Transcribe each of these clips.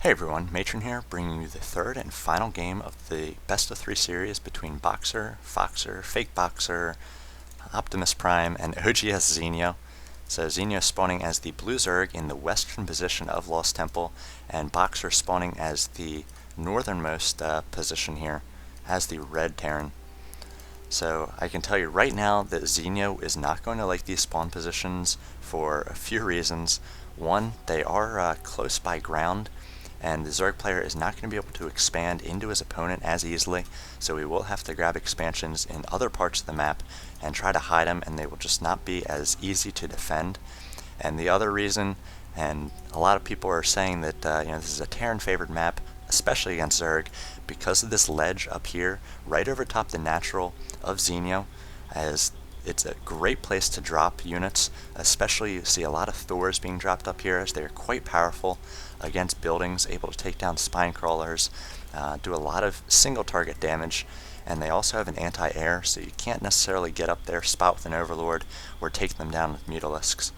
Hey everyone, Matron here, bringing you the third and final game of the best of 3 series between Boxer, Foxer, Fake Boxer, Optimus Prime, and OGS Zenio. So Zenio spawning as the blue Zerg in the western position of Lost Temple, and Boxer spawning as the northernmost position here, as the red Terran. So I can tell you right now that Zenio is not going to like these spawn positions for a few reasons. One, they are close by ground, and the Zerg player is not going to be able to expand into his opponent as easily, so we will have to grab expansions in other parts of the map and try to hide them, and they will just not be as easy to defend. And the other reason, and a lot of people are saying that this is a Terran favored map, especially against Zerg, because of this ledge up here, right over top the natural of Zenio, as it's a great place to drop units, especially you see a lot of Thors being dropped up here as they are quite powerful against buildings, able to take down spine crawlers, do a lot of single target damage, and they also have an anti-air, so you can't necessarily get up there, spot with an Overlord, or take them down with Mutalisks.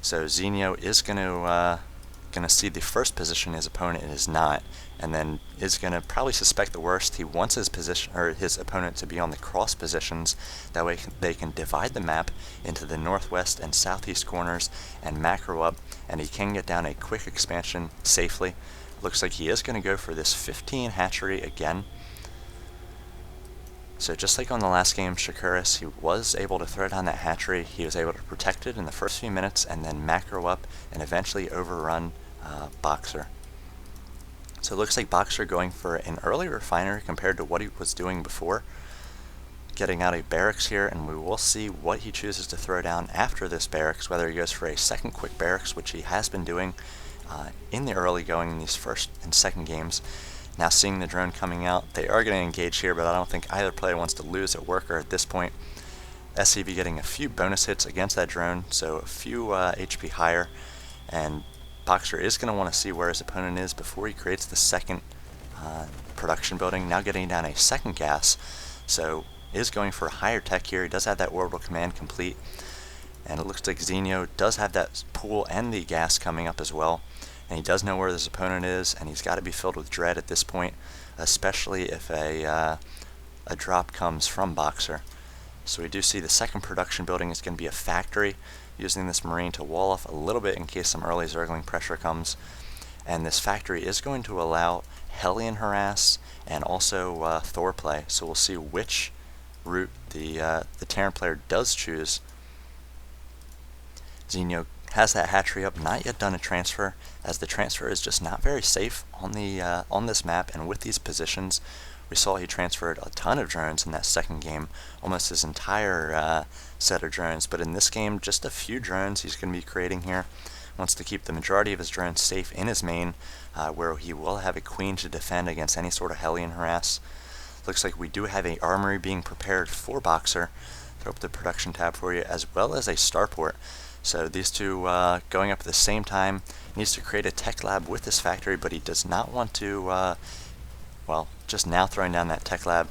So Zenio is going to see the first position his opponent is not, and then is going to probably suspect the worst. He wants his position or his opponent to be on the cross positions. That way they can divide the map into the northwest and southeast corners and macro up, and he can get down a quick expansion safely. Looks like he is going to go for this 15 hatchery again. So just like on the last game, Shakuris, he was able to throw down that hatchery. He was able to protect it in the first few minutes and then macro up and eventually overrun Boxer. So it looks like Boxer going for an early refinery compared to what he was doing before. Getting out a barracks here, and we will see what he chooses to throw down after this barracks, whether he goes for a second quick barracks, which he has been doing in the early going in these first and second games. Now seeing the drone coming out, they are going to engage here, but I don't think either player wants to lose a worker at this point. SCV getting a few bonus hits against that drone, so a few HP higher, and Boxer is going to want to see where his opponent is before he creates the second production building. Now getting down a second gas, so is going for higher tech here. He does have that orbital command complete, and it looks like Zenio does have that pool and the gas coming up as well. And he does know where his opponent is, and he's got to be filled with dread at this point, especially if a drop comes from Boxer. So we do see the second production building is going to be a factory, using this Marine to wall off a little bit in case some early Zergling pressure comes. And this factory is going to allow Hellion harass and also Thor play, so we'll see which route the Terran player does choose. Zenio has that hatchery up, not yet done a transfer, as the transfer is just not very safe on the on this map and with these positions. We saw he transferred a ton of drones in that second game, almost his entire set of drones, but in this game, just a few drones he's going to be creating here. Wants to keep the majority of his drones safe in his main, where he will have a queen to defend against any sort of Hellion harass. Looks like we do have a armory being prepared for Boxer. Throw up the production tab for you, as well as a starport. So these two going up at the same time. He needs to create a tech lab with this factory, but he does not want to, well, just now throwing down that tech lab.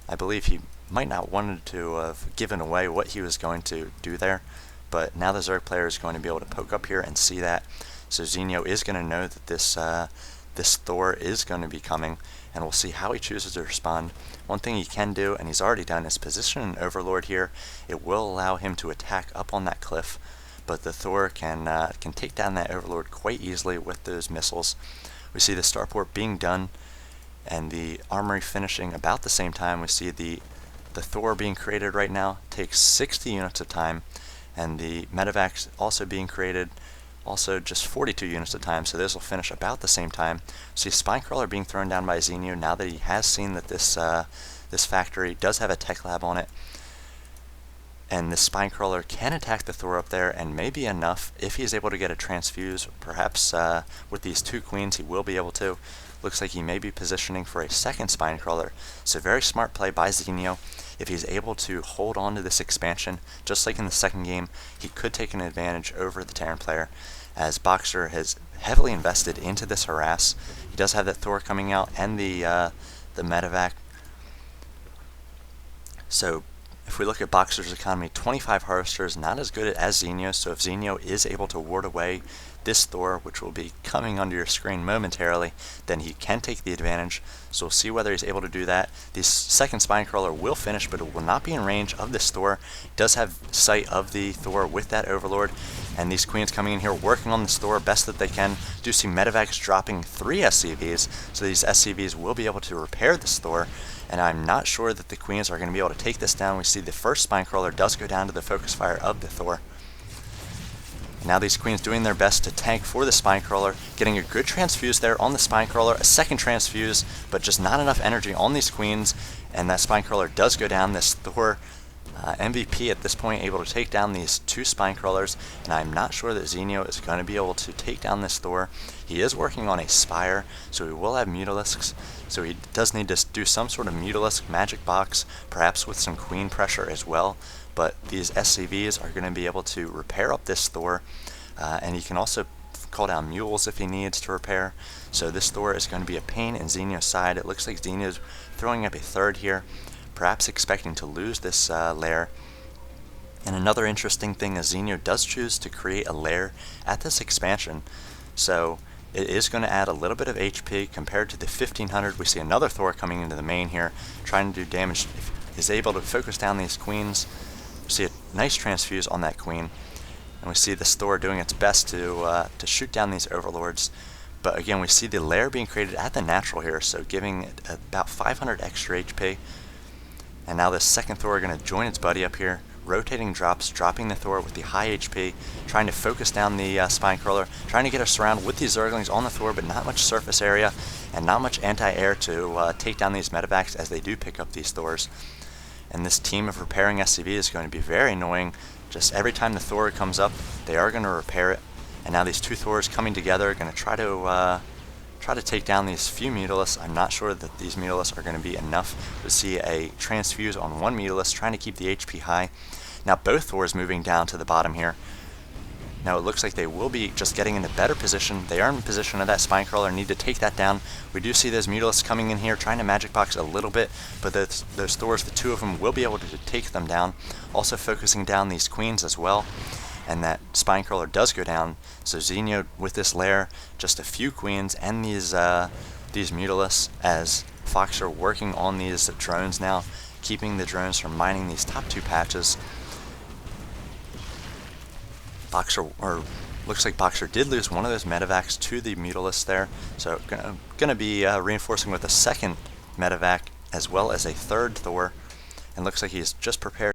I believe he might not wanted to have given away what he was going to do there, but now the Zerg player is going to be able to poke up here and see that. So Zenio is going to know that this Thor is going to be coming, and we'll see how he chooses to respond. One thing he can do, and he's already done, is position an Overlord here. It will allow him to attack up on that cliff, but the Thor can take down that Overlord quite easily with those missiles. We see the starport being done, and the armory finishing about the same time. We see the Thor being created right now, takes 60 units of time, and the medevacs also being created, also just 42 units of time, so those will finish about the same time. See Spinecrawler being thrown down by Zenio now that he has seen that this factory does have a tech lab on it. And this Spinecrawler can attack the Thor up there, and may be enough if he's able to get a transfuse. Perhaps with these two queens he will be able to. Looks like he may be positioning for a second Spinecrawler. So very smart play by Zenio. If he's able to hold on to this expansion, just like in the second game, he could take an advantage over the Terran player, as Boxer has heavily invested into this harass. He does have that Thor coming out and the medevac. So if we look at Boxer's economy, 25 harvesters, not as good as Zenio, so if Zenio is able to ward away this Thor, which will be coming onto your screen momentarily, then he can take the advantage. So we'll see whether he's able to do that. The second Spinecrawler will finish, but it will not be in range of this Thor. It does have sight of the Thor with that Overlord, and these queens coming in here working on this Thor best that they can. Do see Medivacs dropping 3 SCVs, so these SCVs will be able to repair this Thor, and I'm not sure that the queens are going to be able to take this down. We see the first Spinecrawler does go down to the focus fire of the Thor. And now these queens doing their best to tank for the Spinecrawler, getting a good transfuse there on the Spinecrawler, a second transfuse, but just not enough energy on these queens, and that Spinecrawler does go down. This Thor MVP at this point able to take down these 2 Spinecrawlers, and I'm not sure that Zenio is going to be able to take down this Thor. He is working on a Spire, so he will have Mutalisks, so he does need to do some sort of Mutalisk magic box, perhaps with some queen pressure as well. But these SCVs are going to be able to repair up this Thor, and he can also call down mules if he needs to repair. So this Thor is going to be a pain in Zenio's side. It looks like Zenio's throwing up a third here, perhaps expecting to lose this lair. And another interesting thing is Zenio does choose to create a lair at this expansion, so it is going to add a little bit of HP compared to the 1500. We see another Thor coming into the main here, trying to do damage. If he's able to focus down these queens, we see a nice transfuse on that queen, and we see this Thor doing its best to shoot down these Overlords. But again, we see the lair being created at the natural here, so giving it about 500 extra HP. And now this second Thor going to join its buddy up here, rotating drops, dropping the Thor with the high HP, trying to focus down the Spinecrawler, trying to get us around with these Zerglings on the Thor, but not much surface area and not much anti-air to take down these Medivacs as they do pick up these Thors. And this team of repairing SCV is going to be very annoying. Just every time the Thor comes up, they are going to repair it. And now these 2 Thors coming together are going to try to take down these few Mutalisks. I'm not sure that these Mutalisks are going to be enough to see a transfuse on one Mutalisk, trying to keep the HP high. Now both Thors moving down to the bottom here. Now it looks like they will be just getting into better position. They are in position of that Spinecrawler, need to take that down. We do see those Mutalisks coming in here, trying to magic box a little bit, but those Thors, the 2 of them, will be able to take them down. Also focusing down these queens as well. And that Spinecrawler does go down, so Zenio with this lair, just a few queens and these Mutalisks, as Fox are working on these drones now, keeping the drones from mining these top 2 patches. Looks like Boxer did lose one of those Medivacs to the Mutalisks there, so gonna be reinforcing with a second Medivac as well as a third Thor, and looks like he's just prepared